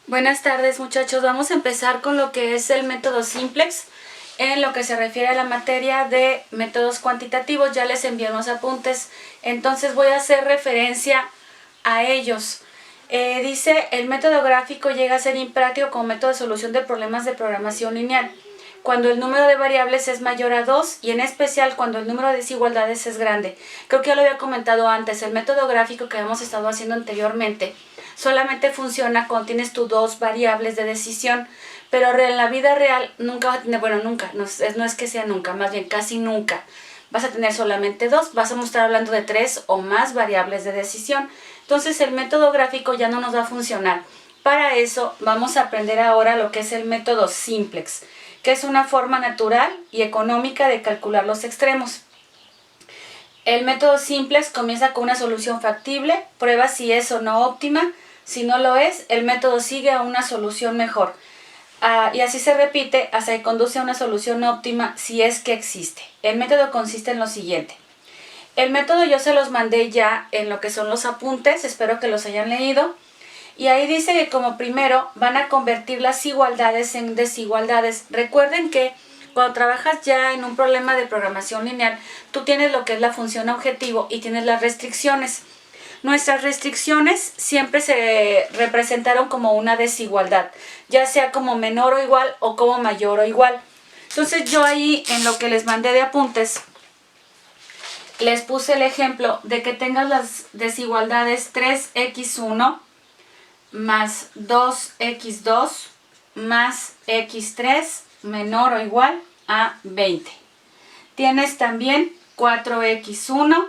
Buenas tardes, muchachos. Vamos a empezar con lo que es el método simplex en lo que se refiere a la materia de métodos cuantitativos. Ya les envié unos apuntes, entonces voy a hacer referencia a ellos. Dice, el método gráfico llega a ser impráctico como método de solución de problemas de programación lineal cuando el número de variables es mayor a 2 y en especial cuando el número de desigualdades es grande. Creo que ya lo había comentado antes, el método gráfico que hemos estado haciendo anteriormente solamente funciona cuando tienes tus dos variables de decisión, pero en la vida real nunca vas a tener, bueno, nunca, no es que sea nunca, más bien casi nunca, vas a tener solamente dos, vas a estar hablando de 3 o más variables de decisión. Entonces el método gráfico ya no nos va a funcionar. Para eso vamos a aprender ahora lo que es el método simplex, que es una forma natural y económica de calcular los extremos. El método simplex comienza con una solución factible, prueba si es o no óptima. Si no lo es, el método sigue a una solución mejor. Y así se repite hasta que conduce a una solución óptima si es que existe. El método consiste en lo siguiente. El método yo se los mandé ya en lo que son los apuntes, espero que los hayan leído. Y ahí dice que como primero van a convertir las igualdades en desigualdades. Recuerden que cuando trabajas ya en un problema de programación lineal, tú tienes lo que es la función objetivo y tienes las restricciones. Nuestras restricciones siempre se representaron como una desigualdad, ya sea como menor o igual o como mayor o igual. Entonces yo ahí en lo que les mandé de apuntes, les puse el ejemplo de que tengas las desigualdades 3x1 más 2x2 más x3 menor o igual a 20. Tienes también 4x1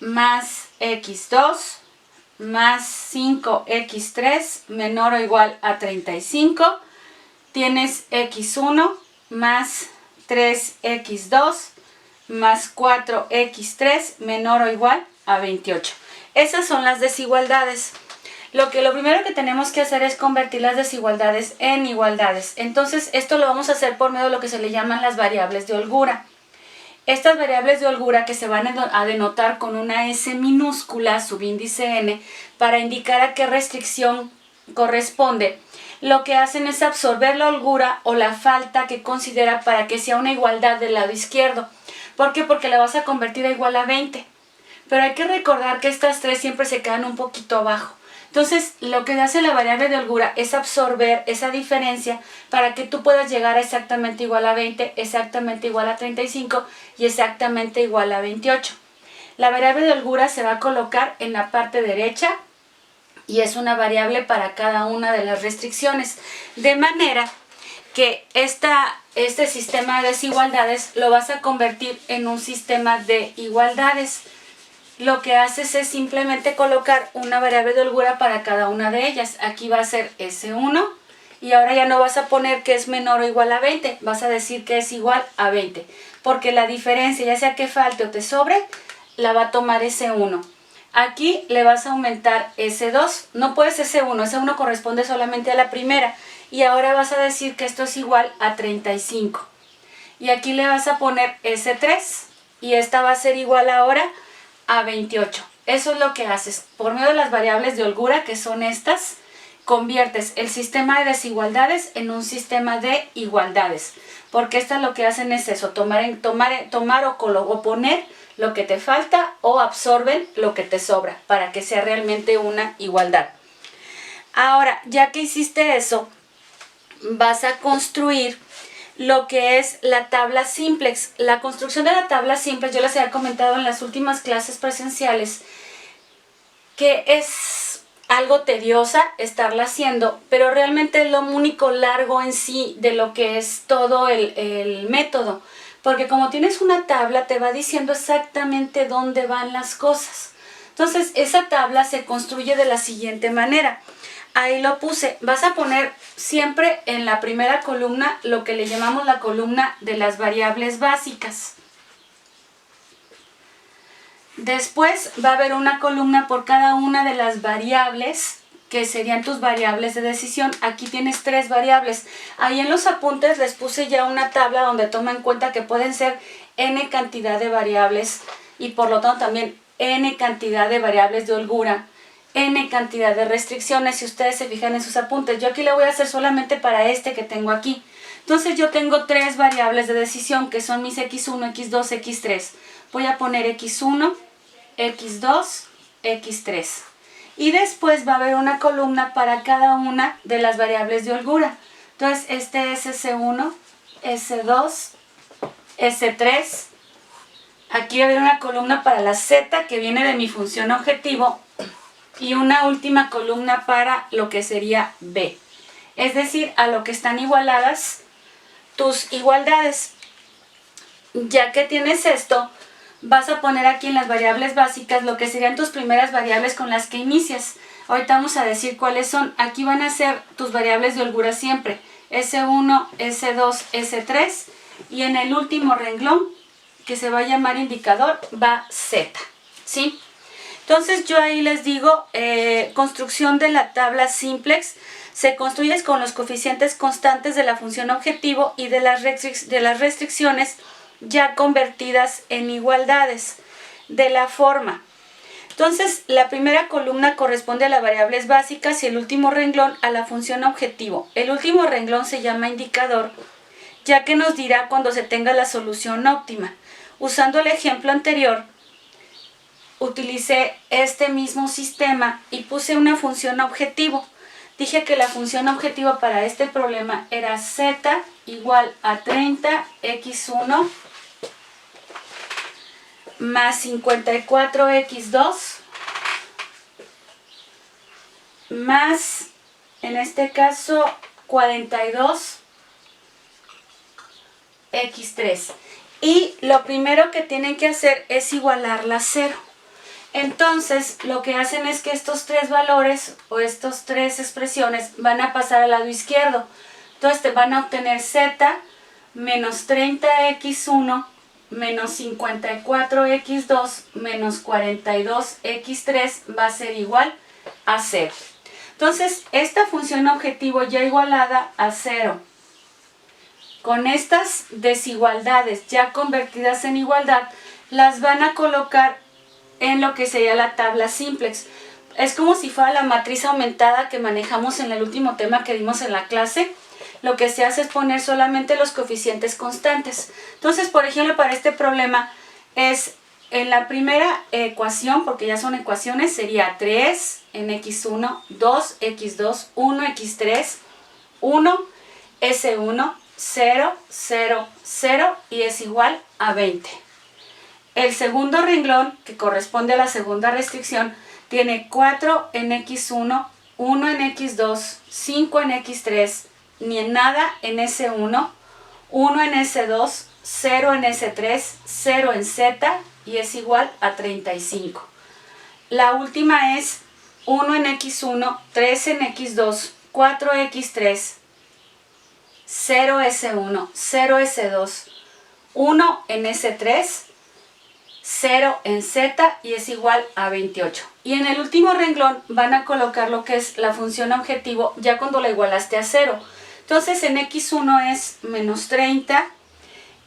más x2 más 5x3 menor o igual a 35. Tienes x1 más 3x2 más 4x3 menor o igual a 28. Esas son las desigualdades. Lo primero que tenemos que hacer es convertir las desigualdades en igualdades. Entonces esto lo vamos a hacer por medio de lo que se le llaman las variables de holgura. Estas variables de holgura que se van a denotar con una S minúscula, subíndice n, para indicar a qué restricción corresponde, lo que hacen es absorber la holgura o la falta que considera para que sea una igualdad del lado izquierdo. ¿Por qué? Porque la vas a convertir a igual a 20. Pero hay que recordar que estas tres siempre se quedan un poquito abajo. Entonces, lo que hace la variable de holgura es absorber esa diferencia para que tú puedas llegar a exactamente igual a 20, exactamente igual a 35 y exactamente igual a 28. La variable de holgura se va a colocar en la parte derecha y es una variable para cada una de las restricciones. De manera que este sistema de desigualdades lo vas a convertir en un sistema de igualdades. Lo que haces es simplemente colocar una variable de holgura para cada una de ellas. Aquí va a ser S1 y ahora ya no vas a poner que es menor o igual a 20, vas a decir que es igual a 20, porque la diferencia, ya sea que falte o te sobre, la va a tomar S1. Aquí le vas a aumentar S2, no puedes S1, S1 corresponde solamente a la primera, y ahora vas a decir que esto es igual a 35. Y aquí le vas a poner S3, y esta va a ser igual ahora a 28. Eso es lo que haces. Por medio de las variables de holgura, que son estas, conviertes el sistema de desigualdades en un sistema de igualdades. Porque estas lo que hacen es eso, tomar o poner lo que te falta o absorben lo que te sobra para que sea realmente una igualdad. Ahora, ya que hiciste eso, vas a construir lo que es la tabla simplex. La construcción de la tabla simplex, yo les había comentado en las últimas clases presenciales que es algo tediosa estarla haciendo, pero realmente es lo único largo en sí de lo que es todo el método, porque como tienes una tabla te va diciendo exactamente dónde van las cosas. Entonces esa tabla se construye de la siguiente manera. Ahí lo puse, vas a poner siempre en la primera columna lo que le llamamos la columna de las variables básicas. Después va a haber una columna por cada una de las variables que serían tus variables de decisión. Aquí tienes 3 variables. Ahí en los apuntes les puse ya una tabla donde toma en cuenta que pueden ser n cantidad de variables y por lo tanto también n cantidad de variables de holgura n cantidad de restricciones, si ustedes se fijan en sus apuntes. Yo aquí le voy a hacer solamente para este que tengo aquí. Entonces yo tengo tres variables de decisión que son mis x1, x2, x3. Voy a poner x1, x2, x3. Y después va a haber una columna para cada una de las variables de holgura. Entonces este es S1, S2, S3. Aquí va a haber una columna para la Z que viene de mi función objetivo y una última columna para lo que sería B. Es decir, a lo que están igualadas tus igualdades. Ya que tienes esto, vas a poner aquí en las variables básicas lo que serían tus primeras variables con las que inicias. Ahorita vamos a decir cuáles son. Aquí van a ser tus variables de holgura siempre. S1, S2, S3 y en el último renglón, que se va a llamar indicador, va Z, ¿sí? Entonces yo ahí les digo, construcción de la tabla simplex, se construye con los coeficientes constantes de la función objetivo y de las restricciones ya convertidas en igualdades, de la forma. Entonces la primera columna corresponde a las variables básicas y el último renglón a la función objetivo. El último renglón se llama indicador, ya que nos dirá cuando se tenga la solución óptima. Usando el ejemplo anterior, utilicé este mismo sistema y puse una función objetivo. Dije que la función objetivo para este problema era z igual a 30 x1 más 54 x2 más, en este caso, 42 x3. Y lo primero que tienen que hacer es igualarla a 0. Entonces, lo que hacen es que estos tres valores o estas tres expresiones van a pasar al lado izquierdo. Entonces, te van a obtener z menos 30x1 menos 54x2 menos 42x3 va a ser igual a 0. Entonces, esta función objetivo ya igualada a 0, con estas desigualdades ya convertidas en igualdad, las van a colocar en lo que sería la tabla simplex. Es como si fuera la matriz aumentada que manejamos en el último tema que vimos en la clase. Lo que se hace es poner solamente los coeficientes constantes. Entonces, por ejemplo, para este problema es en la primera ecuación, porque ya son ecuaciones, sería 3 en x1, 2 x2, 1 x3, 1 s1, 0, 0, 0 y es igual a 20. El segundo renglón, que corresponde a la segunda restricción, tiene 4 en x1, 1 en x2, 5 en x3, ni en nada en s1, 1 en s2, 0 en s3, 0 en z y es igual a 35. La última es 1 en x1, 3 en x2, 4 x3, 0 s1, 0 s2, 1 en s3, 0 en z y es igual a 28. Y en el último renglón van a colocar lo que es la función objetivo ya cuando la igualaste a 0. Entonces en x1 es menos 30,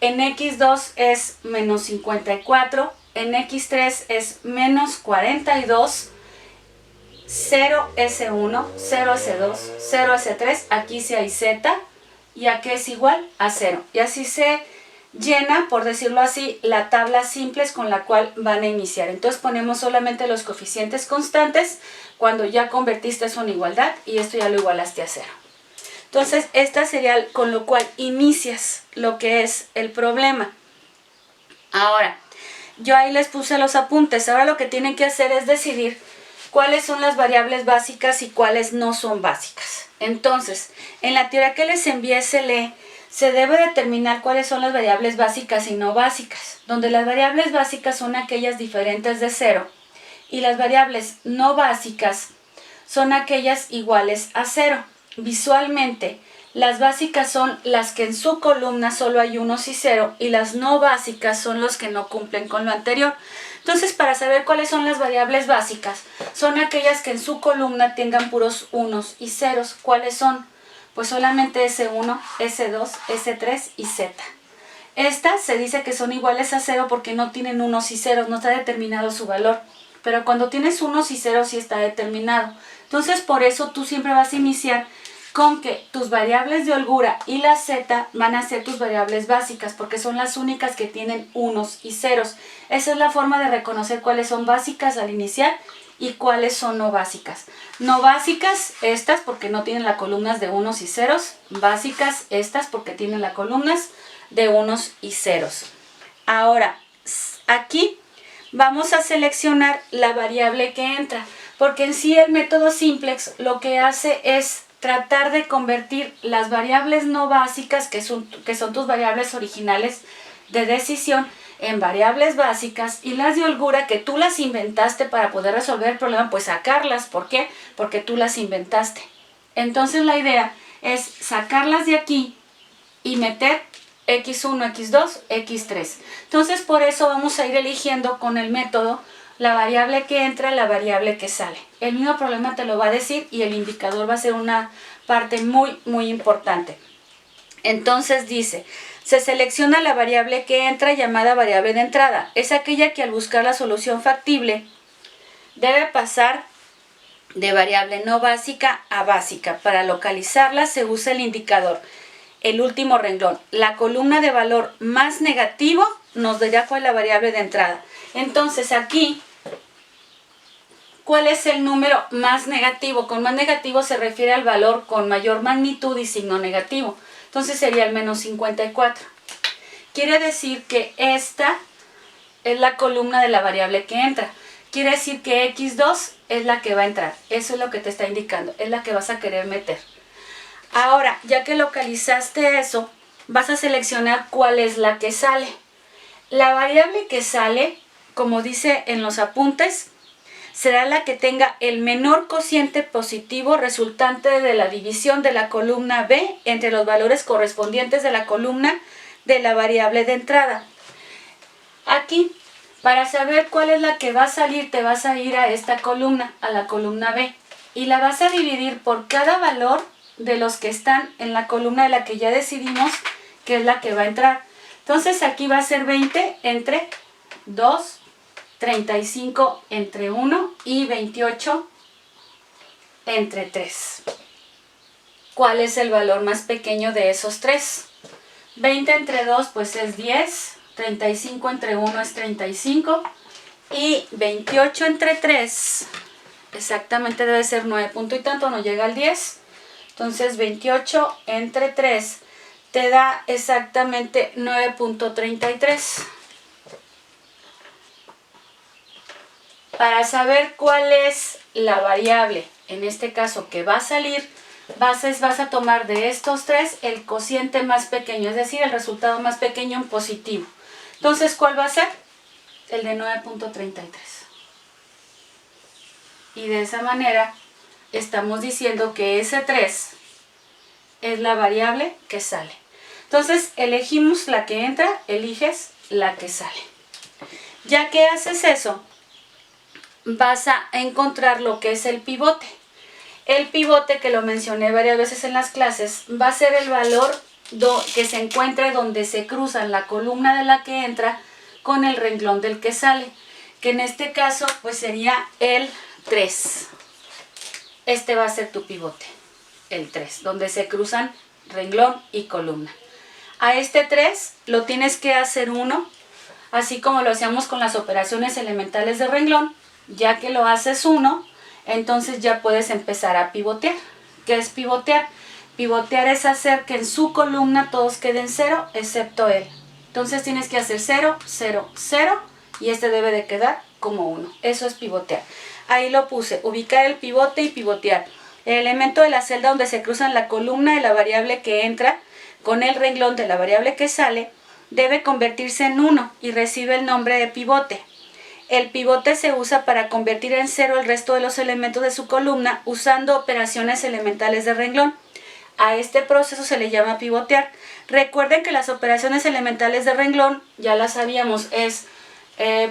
en x2 es menos 54, en x3 es menos 42, 0 s1, 0 s2, 0 s3, aquí sí hay z y aquí es igual a 0. Y así se llena, por decirlo así, la tabla simples con la cual van a iniciar. Entonces ponemos solamente los coeficientes constantes cuando ya convertiste eso en igualdad y esto ya lo igualaste a 0. Entonces esta sería con lo cual inicias lo que es el problema. Ahora, yo ahí les puse los apuntes. Ahora lo que tienen que hacer es decidir cuáles son las variables básicas y cuáles no son básicas. Entonces, en la teoría que les envié se debe determinar cuáles son las variables básicas y no básicas, donde las variables básicas son aquellas diferentes de 0 y las variables no básicas son aquellas iguales a 0. Visualmente, las básicas son las que en su columna solo hay unos y 0 y las no básicas son los que no cumplen con lo anterior. Entonces, para saber cuáles son las variables básicas, son aquellas que en su columna tengan puros unos y ceros. ¿Cuáles son? Pues solamente S1, S2, S3 y Z. Estas se dice que son iguales a 0 porque no tienen unos y ceros, no está determinado su valor. pero cuando tienes unos y ceros sí está determinado. Entonces por eso tú siempre vas a iniciar con que tus variables de holgura y la z van a ser tus variables básicas, porque son las únicas que tienen unos y ceros. Esa es la forma de reconocer cuáles son básicas al iniciar y cuáles son no básicas. No básicas, estas porque no tienen las columnas de unos y ceros. Básicas, estas porque tienen las columnas de unos y ceros. Ahora, aquí vamos a seleccionar la variable que entra, porque en sí el método simplex lo que hace es tratar de convertir las variables no básicas, que son tus variables originales de decisión, en variables básicas, y las de holgura que tú las inventaste para poder resolver el problema, pues sacarlas. ¿Por qué? Porque tú las inventaste. Entonces la idea es sacarlas de aquí y meter x1, x2, x3. Entonces por eso vamos a ir eligiendo con el método la variable que entra, la variable que sale. El mismo problema te lo va a decir y el indicador va a ser una parte muy, muy importante. Entonces dice, se selecciona la variable que entra llamada variable de entrada. Es aquella que al buscar la solución factible debe pasar de variable no básica a básica. Para localizarla se usa el indicador, el último renglón. La columna de valor más negativo nos dirá cuál es la variable de entrada. Entonces aquí, ¿cuál es el número más negativo? Con más negativo se refiere al valor con mayor magnitud y signo negativo. Entonces sería el menos 54. Quiere decir que esta es la columna de la variable que entra. Quiere decir que x2 es la que va a entrar. Eso es lo que te está indicando. Es la que vas a querer meter. Ahora, ya que localizaste eso, vas a seleccionar cuál es la que sale. La variable que sale, como dice en los apuntes, será la que tenga el menor cociente positivo resultante de la división de la columna B entre los valores correspondientes de la columna de la variable de entrada. Aquí, para saber cuál es la que va a salir, te vas a ir a esta columna, a la columna B, y la vas a dividir por cada valor de los que están en la columna de la que ya decidimos que es la que va a entrar. Entonces aquí va a ser 20 entre 2, 35 entre 1 y 28 entre 3. ¿Cuál es el valor más pequeño de esos tres? 20 entre 2 pues es 10, 35 entre 1 es 35 y 28 entre 3 exactamente debe ser 9 punto y tanto, no llega al 10. Entonces 28 entre 3 te da exactamente 9.33. Para saber cuál es la variable, en este caso que va a salir, vas a tomar de estos tres el cociente más pequeño, es decir, el resultado más pequeño en positivo. Entonces, ¿cuál va a ser? El de 9.33. Y de esa manera estamos diciendo que ese 3 es la variable que sale. Entonces, elegimos la que entra, eliges la que sale. Ya que haces eso, vas a encontrar lo que es el pivote. El pivote, que lo mencioné varias veces en las clases, va a ser el valor que se encuentre donde se cruzan la columna de la que entra con el renglón del que sale, que en este caso pues sería el 3. Este va a ser tu pivote, el 3, donde se cruzan renglón y columna. A este 3 lo tienes que hacer 1, así como lo hacíamos con las operaciones elementales de renglón. Ya que lo haces 1, entonces ya puedes empezar a pivotear. ¿Qué es pivotear? Pivotear es hacer que en su columna todos queden 0 excepto él. Entonces tienes que hacer 0, 0, 0 y este debe de quedar como 1. Eso es pivotear. Ahí lo puse, ubicar el pivote y pivotear. El elemento de la celda donde se cruzan la columna de la variable que entra con el renglón de la variable que sale debe convertirse en 1 y recibe el nombre de pivote. El pivote se usa para convertir en 0 el resto de los elementos de su columna usando operaciones elementales de renglón. A este proceso se le llama pivotear. Recuerden que las operaciones elementales de renglón, ya las sabíamos,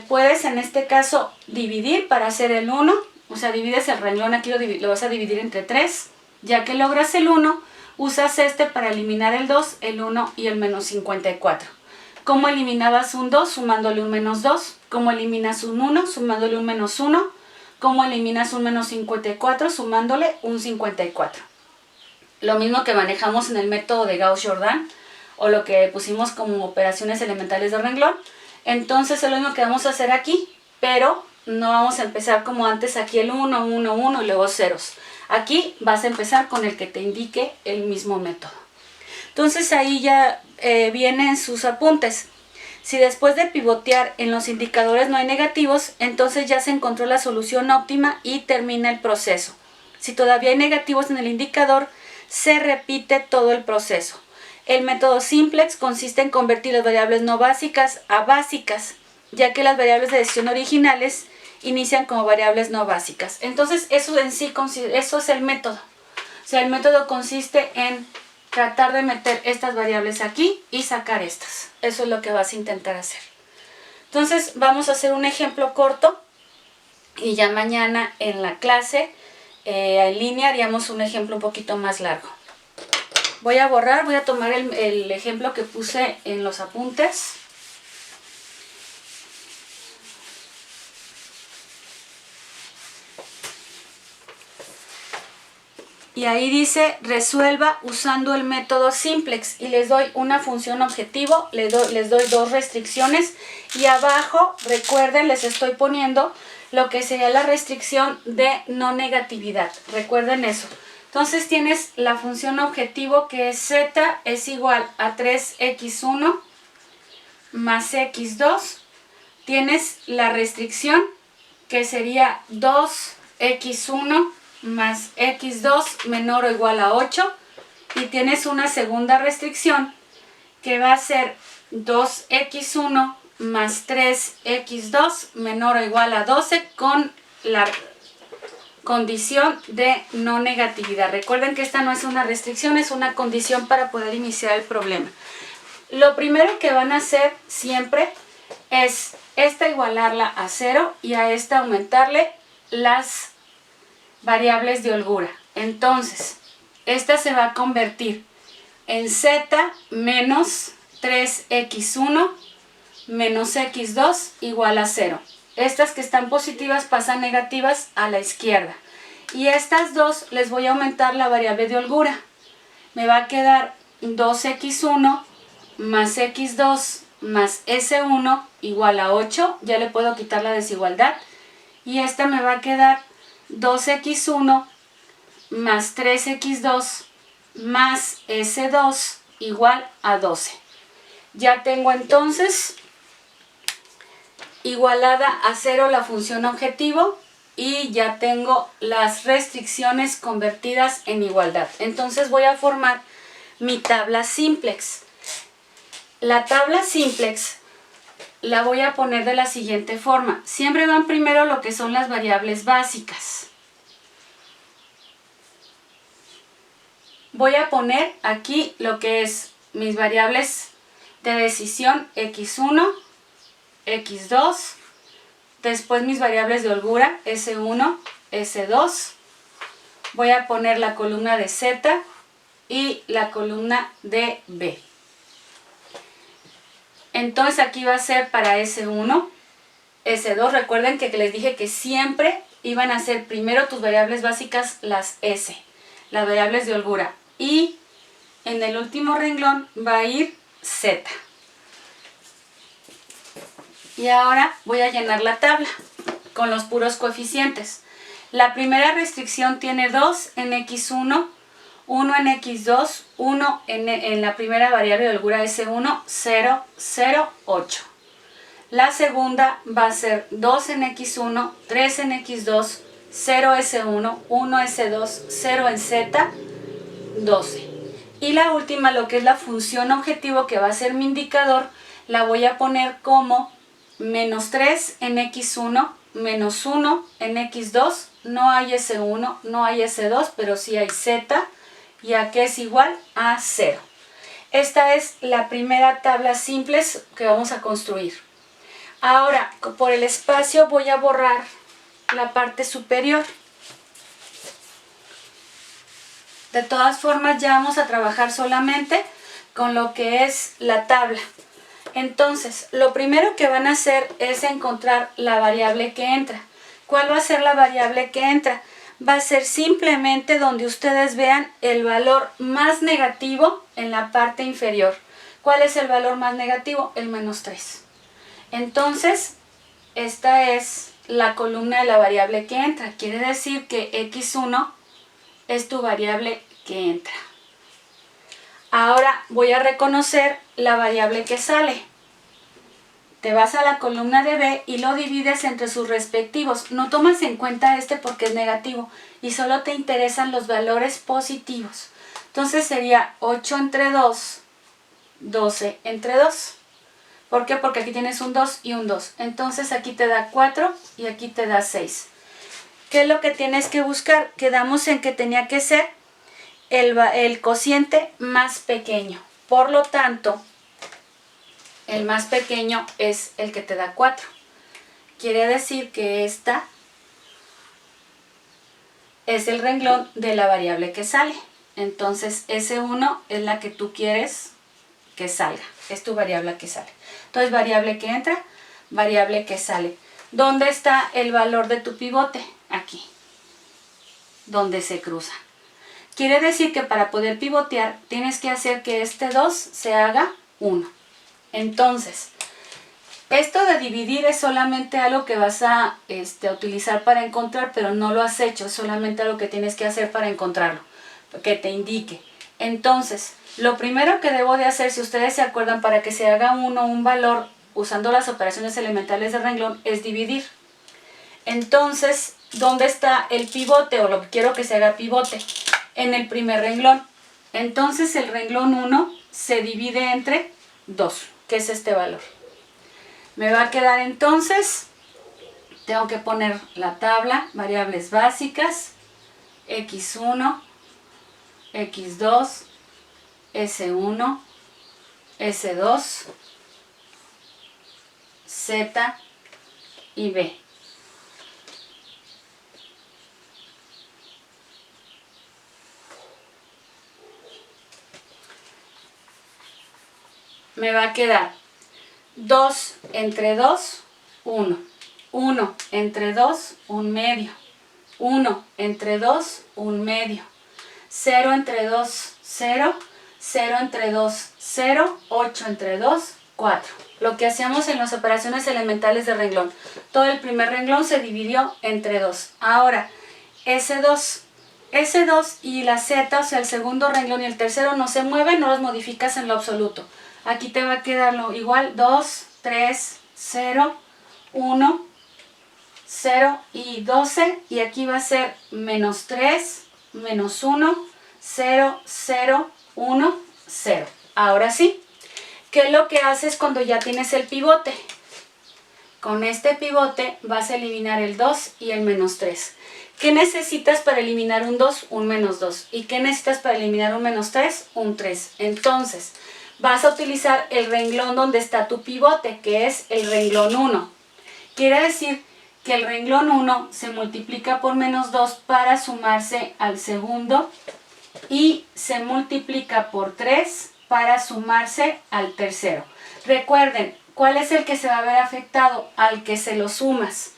puedes en este caso dividir para hacer el 1, o sea, divides el renglón, aquí lo vas a dividir entre 3. Ya que logras el 1, usas este para eliminar el 2, el 1 y el menos 54. ¿Cómo eliminabas un 2? Sumándole un menos 2. ¿Cómo eliminas un 1? Sumándole un menos 1. ¿Cómo eliminas un menos 54? Sumándole un 54. Lo mismo que manejamos en el método de Gauss-Jordan, o lo que pusimos como operaciones elementales de renglón. Entonces es lo mismo que vamos a hacer aquí, pero no vamos a empezar como antes aquí el 1, 1, 1 y luego ceros. Aquí vas a empezar con el que te indique el mismo método. Entonces ahí ya vienen sus apuntes. Si después de pivotear en los indicadores no hay negativos, entonces ya se encontró la solución óptima y termina el proceso. Si todavía hay negativos en el indicador, se repite todo el proceso. El método simplex consiste en convertir las variables no básicas a básicas, ya que las variables de decisión originales inician como variables no básicas. Entonces eso en sí, eso es el método. O sea, el método consiste en tratar de meter estas variables aquí y sacar estas. Eso es lo que vas a intentar hacer. Entonces vamos a hacer un ejemplo corto y ya mañana en la clase en línea haríamos un ejemplo un poquito más largo. Voy a borrar, voy a tomar el ejemplo que puse en los apuntes. Y ahí dice, resuelva usando el método simplex. Y les doy una función objetivo, les doy dos restricciones. Y abajo, recuerden, les estoy poniendo lo que sería la restricción de no negatividad. Recuerden eso. Entonces tienes la función objetivo que es z es igual a 3x1 más x2. Tienes la restricción que sería 2x1 más x2 menor o igual a 8. Y tienes una segunda restricción que va a ser 2x1 más 3x2 menor o igual a 12 con la condición de no negatividad. Recuerden que esta no es una restricción, es una condición para poder iniciar el problema. Lo primero que van a hacer siempre es esta igualarla a 0 y a esta aumentarle las variables de holgura. Entonces, esta se va a convertir en z menos 3x1 menos x2 igual a 0. Estas que están positivas pasan negativas a la izquierda. Y estas dos les voy a aumentar la variable de holgura. Me va a quedar 2x1 más x2 más s1 igual a 8. Ya le puedo quitar la desigualdad. Y esta me va a quedar 2x1 más 3x2 más s2 igual a 12. Ya tengo entonces igualada a 0 la función objetivo y ya tengo las restricciones convertidas en igualdad. Entonces voy a formar mi tabla simplex. La tabla simplex la voy a poner de la siguiente forma. Siempre van primero lo que son las variables básicas. Voy a poner aquí lo que es mis variables de decisión x1, x2, después mis variables de holgura s1, s2. Voy a poner la columna de z y la columna de b. Entonces aquí va a ser para S1, S2. Recuerden que les dije que siempre iban a ser primero tus variables básicas las S, las variables de holgura. Y en el último renglón va a ir Z. Y ahora voy a llenar la tabla con los puros coeficientes. La primera restricción tiene 2 en x1, 1 en x2, 1 en la primera variable de holgura S1, 0, 0, 8. La segunda va a ser 2 en x1, 3 en x2, 0 S1, 1 S2, 0 en Z, 12. Y la última, lo que es la función objetivo, que va a ser mi indicador, la voy a poner como menos 3 en x1, menos 1 en x2, no hay S1, no hay S2, pero sí hay Z, ya que es igual a 0. Esta es la primera tabla simple que vamos a construir. Ahora, por el espacio voy a borrar la parte superior. De todas formas, ya vamos a trabajar solamente con lo que es la tabla. Entonces, lo primero que van a hacer es encontrar la variable que entra. ¿Cuál va a ser la variable que entra? Va a ser simplemente donde ustedes vean el valor más negativo en la parte inferior. ¿Cuál es el valor más negativo? El -3. Entonces, esta es la columna de la variable que entra. Quiere decir que x1 es tu variable que entra. Ahora voy a reconocer la variable que sale. Te vas a la columna de B y lo divides entre sus respectivos. No tomas en cuenta este porque es negativo y solo te interesan los valores positivos. Entonces sería 8 entre 2, 12 entre 2. ¿Por qué? Porque aquí tienes un 2 y un 2. Entonces aquí te da 4 y aquí te da 6. ¿Qué es lo que tienes que buscar? Quedamos en que tenía que ser el cociente más pequeño. Por lo tanto, el más pequeño es el que te da 4. Quiere decir que esta es el renglón de la variable que sale. Entonces, S1 es la que tú quieres que salga. Es tu variable que sale. Entonces, variable que entra, variable que sale. ¿Dónde está el valor de tu pivote? Aquí, donde se cruza. Quiere decir que para poder pivotear tienes que hacer que este 2 se haga 1. Entonces, esto de dividir es solamente algo que vas a utilizar para encontrar, pero no lo has hecho, es solamente algo que tienes que hacer para encontrarlo, que te indique. Entonces, lo primero que debo de hacer, si ustedes se acuerdan, para que se haga un valor usando las operaciones elementales de renglón, es dividir. Entonces, ¿dónde está el pivote o lo que quiero que se haga pivote? En el primer renglón. Entonces, el renglón 1 se divide entre 2, que es este valor. Me va a quedar entonces, tengo que poner la tabla, variables básicas, x1, x2, s1, s2, z y b. Me va a quedar 2 entre 2, 1. 1 entre 2, 1 medio. 1 entre 2, 1 medio. 0 entre 2, 0. 0 entre 2, 0. 8 entre 2, 4. Lo que hacíamos en las operaciones elementales de renglón. Todo el primer renglón se dividió entre 2. Ahora, S2 y la Z, o sea, el segundo renglón y el tercero no se mueven, no los modificas en lo absoluto. Aquí te va a quedar lo igual, 2, 3, 0, 1, 0 y 12. Y aquí va a ser menos 3, menos 1, 0, 0, 1, 0. Ahora sí, ¿qué es lo que haces cuando ya tienes el pivote? Con este pivote vas a eliminar el 2 y el menos 3. ¿Qué necesitas para eliminar un 2? Un menos 2. ¿Y qué necesitas para eliminar un menos 3? Un 3. Entonces, vas a utilizar el renglón donde está tu pivote, que es el renglón 1. Quiere decir que el renglón 1 se multiplica por menos 2 para sumarse al segundo y se multiplica por 3 para sumarse al tercero. Recuerden, ¿cuál es el que se va a ver afectado? Al que se lo sumas.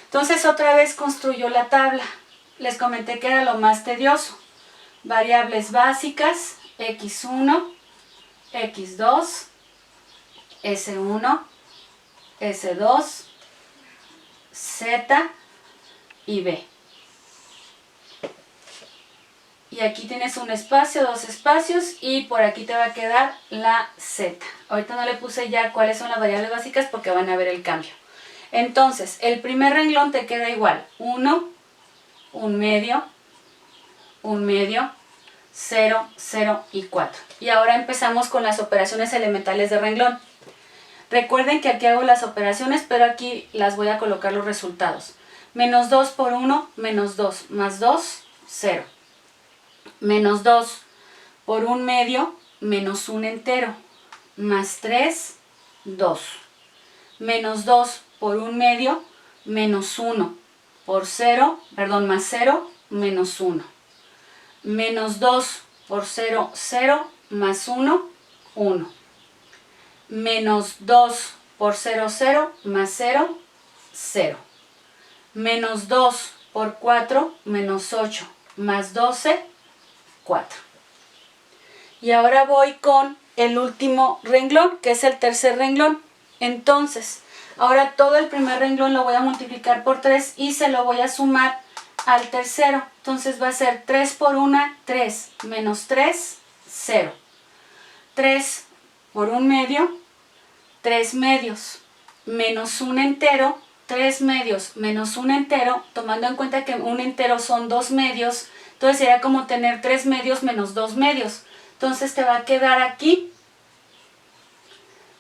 Entonces otra vez construyo la tabla. Les comenté que era lo más tedioso. Variables básicas, x1, x2, s1, s2, z y b. Y aquí tienes un espacio, dos espacios y por aquí te va a quedar la z. Ahorita no le puse ya cuáles son las variables básicas porque van a ver el cambio. Entonces, el primer renglón te queda igual. 1, 1 medio, 0, 0 y 4. Y ahora empezamos con las operaciones elementales de renglón. Recuerden que aquí hago las operaciones, pero aquí las voy a colocar los resultados. Menos 2 por 1, menos 2, más 2, 0. Menos 2 por 1 medio, menos 1 entero, más 3, 2. Menos 2 por 1 medio, menos 1 por 0, perdón, más 0, menos 1. Menos 2 por 0, 0, más 1, 1. menos 2 por 0, 0, más 0, 0. Menos 2 por 4, menos 8, más 12, 4. Y ahora voy con el último renglón, que es el tercer renglón. Entonces, ahora todo el primer renglón lo voy a multiplicar por 3 y se lo voy a sumar al tercero. Entonces va a ser 3 por 1, 3, menos 3, 0. 3 por 1 medio, 3 medios, menos 1 entero, 3 medios menos 1 entero, tomando en cuenta que un entero son 2 medios, entonces sería como tener 3 medios menos 2 medios. Entonces te va a quedar aquí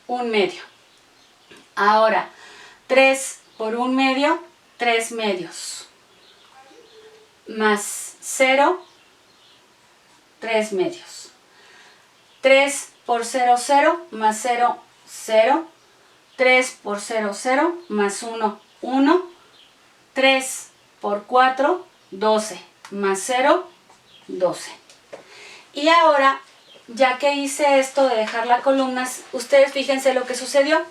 1 medio. Ahora, 3 por 1 medio, 3 medios. Más 0, 3 medios. 3 por 0, 0, más 0, 0. 3 por 0, 0, más 1, 1. 3 por 4, 12, más 0, 12. Y ahora, ya que hice esto de dejar las columnas, ustedes fíjense lo que sucedió.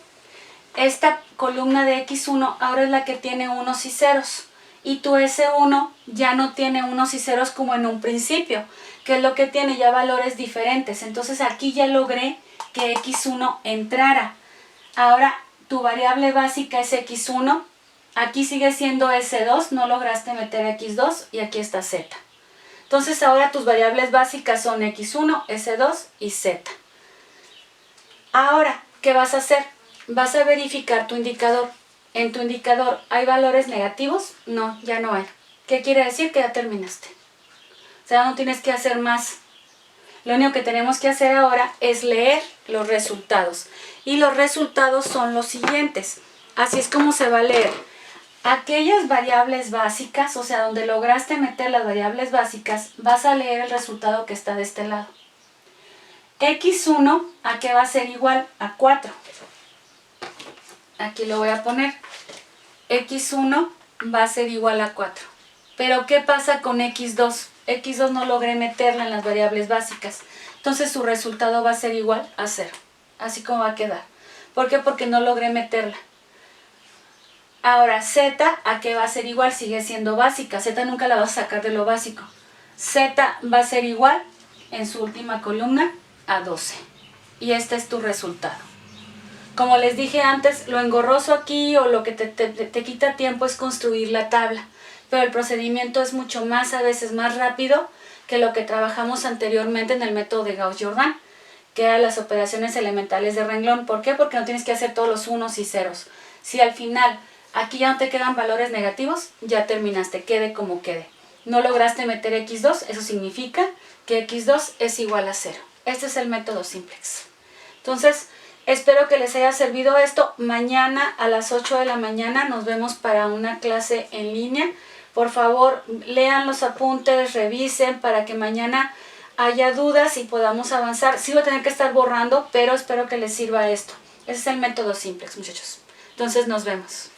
Esta columna de X1 ahora es la que tiene unos y ceros. Y tu S1 ya no tiene unos y ceros como en un principio, que es lo que tiene ya valores diferentes. Entonces aquí ya logré que X1 entrara. Ahora tu variable básica es X1. Aquí sigue siendo S2, no lograste meter X2 y aquí está Z. Entonces ahora tus variables básicas son X1, S2 y Z. Ahora, ¿qué vas a hacer? Vas a verificar tu indicador. En tu indicador, ¿hay valores negativos? No, ya no hay. ¿Qué quiere decir? Que ya terminaste. O sea, no tienes que hacer más. Lo único que tenemos que hacer ahora es leer los resultados. Y los resultados son los siguientes. Así es como se va a leer. Aquellas variables básicas, o sea, donde lograste meter las variables básicas, vas a leer el resultado que está de este lado. X1, ¿a qué va a ser igual? A 4. Aquí lo voy a poner. X1 va a ser igual a 4. Pero ¿qué pasa con X2? X2 no logré meterla en las variables básicas. Entonces su resultado va a ser igual a 0. Así como va a quedar. ¿Por qué? Porque no logré meterla. Ahora Z, ¿a qué va a ser igual? Sigue siendo básica. Z nunca la vas a sacar de lo básico. Z va a ser igual, en su última columna, a 12. Y este es tu resultado. Como les dije antes, lo engorroso aquí o lo que te quita tiempo es construir la tabla. Pero el procedimiento es mucho más, a veces más rápido que lo que trabajamos anteriormente en el método de Gauss-Jordan, que eran las operaciones elementales de renglón. ¿Por qué? Porque no tienes que hacer todos los unos y ceros. Si al final aquí ya no te quedan valores negativos, ya terminaste, quede como quede. No lograste meter X2, eso significa que X2 es igual a 0. Este es el método simplex. Entonces, espero que les haya servido esto. Mañana a las 8 de la mañana nos vemos para una clase en línea. Por favor, lean los apuntes, revisen para que mañana haya dudas y podamos avanzar. Sí voy a tener que estar borrando, pero espero que les sirva esto. Ese es el método simplex, muchachos. Entonces, nos vemos.